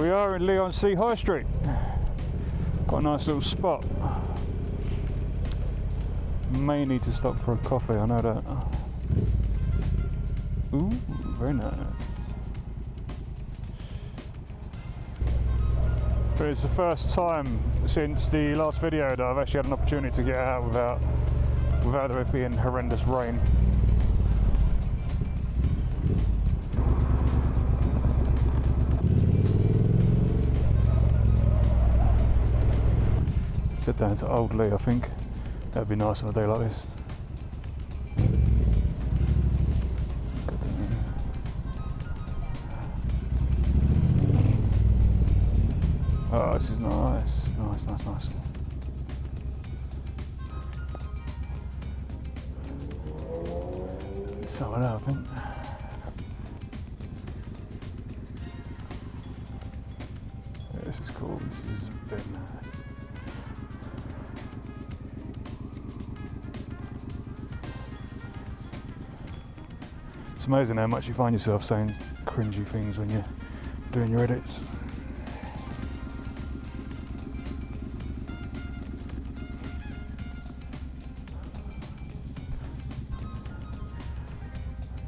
we are in Leigh-on-Sea High Street. Got a nice little spot. May need to stop for a coffee, I know that. Ooh, very nice. But it's the first time since the last video that I've actually had an opportunity to get out without there being horrendous rain. Get down to Old Leigh, I think. That'd be nice on a day like this. Oh, this is nice. Nice. Some of that, I think. Yeah, this is cool. This is very nice. It's amazing how much you find yourself saying cringy things when you're doing your edits.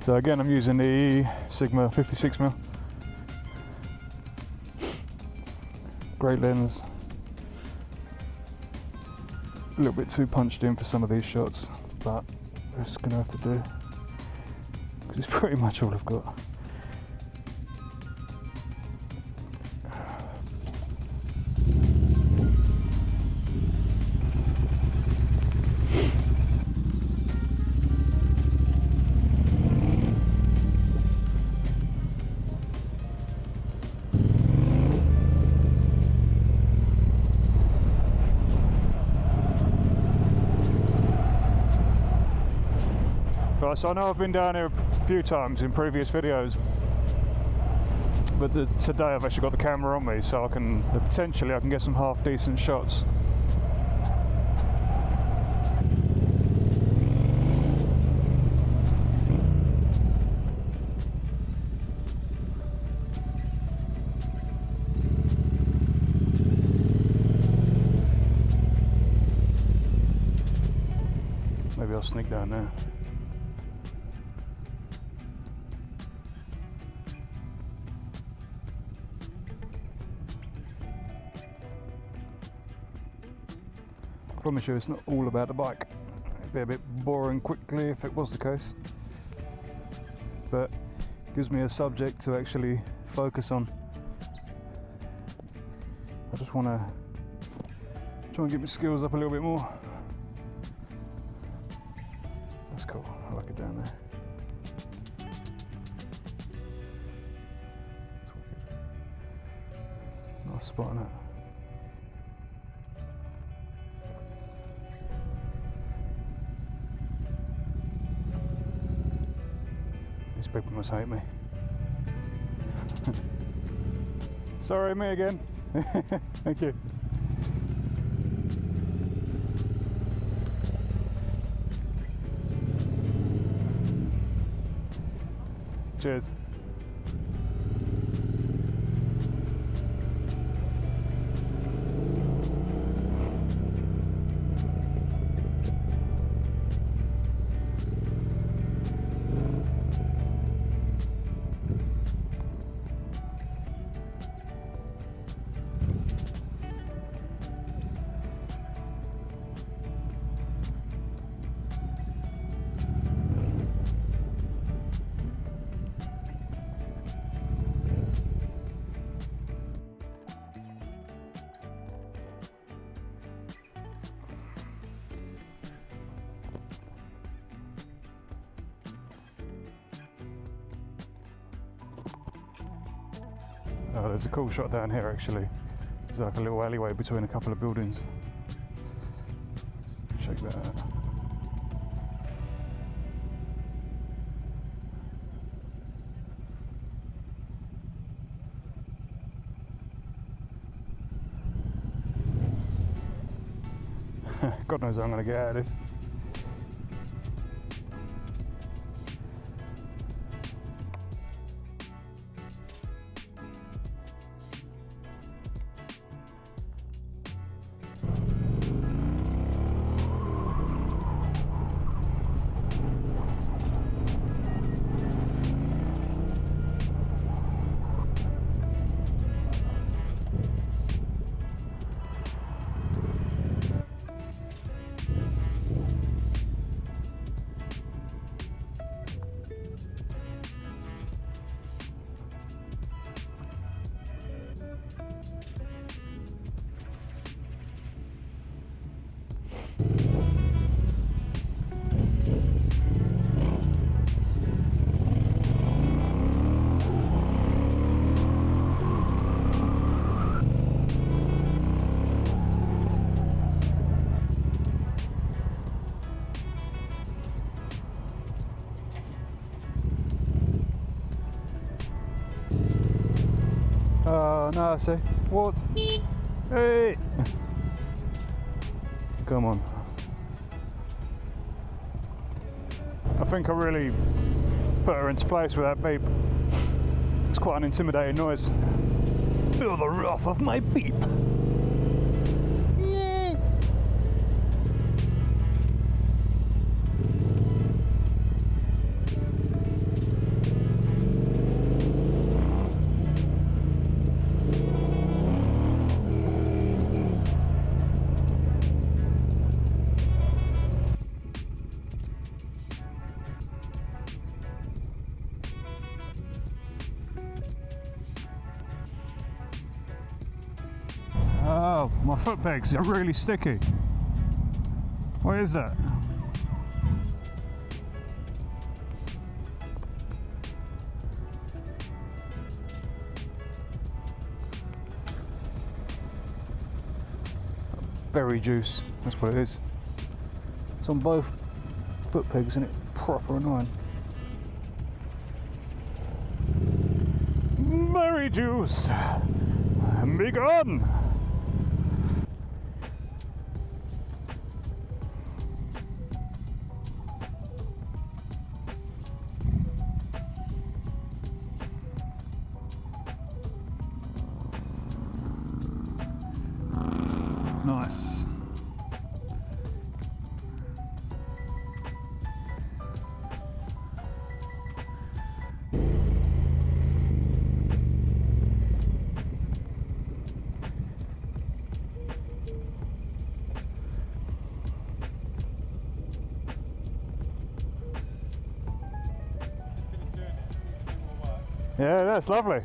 So again, I'm using the Sigma 56mm. Great lens. A little bit too punched in for some of these shots, but it's gonna have to do. It's pretty much all I've got. Right, so I know I've been down here a few times in previous videos, but today I've actually got the camera on me, so potentially I can get some half decent shots. Maybe I'll sneak down there. I promise you it's not all about the bike. It'd be a bit boring quickly if it was the case, but it gives me a subject to actually focus on. I just want to try and get my skills up a little bit more. That's cool, I like it down there. That's wicked. Nice spot on it. These people must hate me. Sorry, me again. Thank you. Cheers. Oh, there's a cool shot down here actually. There's like a little alleyway between a couple of buildings. Let's check that out. God knows how I'm going to get out of this. Oh no, see? What? Hey! Come on. I think I really put her into place with that beep. It's quite an intimidating noise. Feel the wrath of my beep. Oh, my foot pegs are really sticky. What is that? Berry juice, that's what it is. It's on both foot pegs and it's proper annoying. Berry juice! Be gone! Nice. Yeah, that's lovely.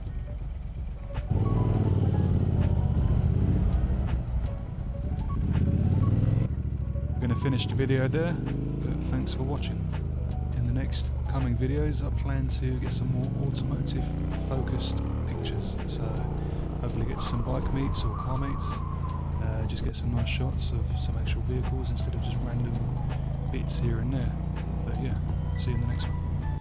I'm going to finish the video there, but thanks for watching. In the next coming videos I plan to get some more automotive focused pictures, so hopefully get some bike meets or car meets, just get some nice shots of some actual vehicles instead of just random bits here and there. But yeah, see you in the next one.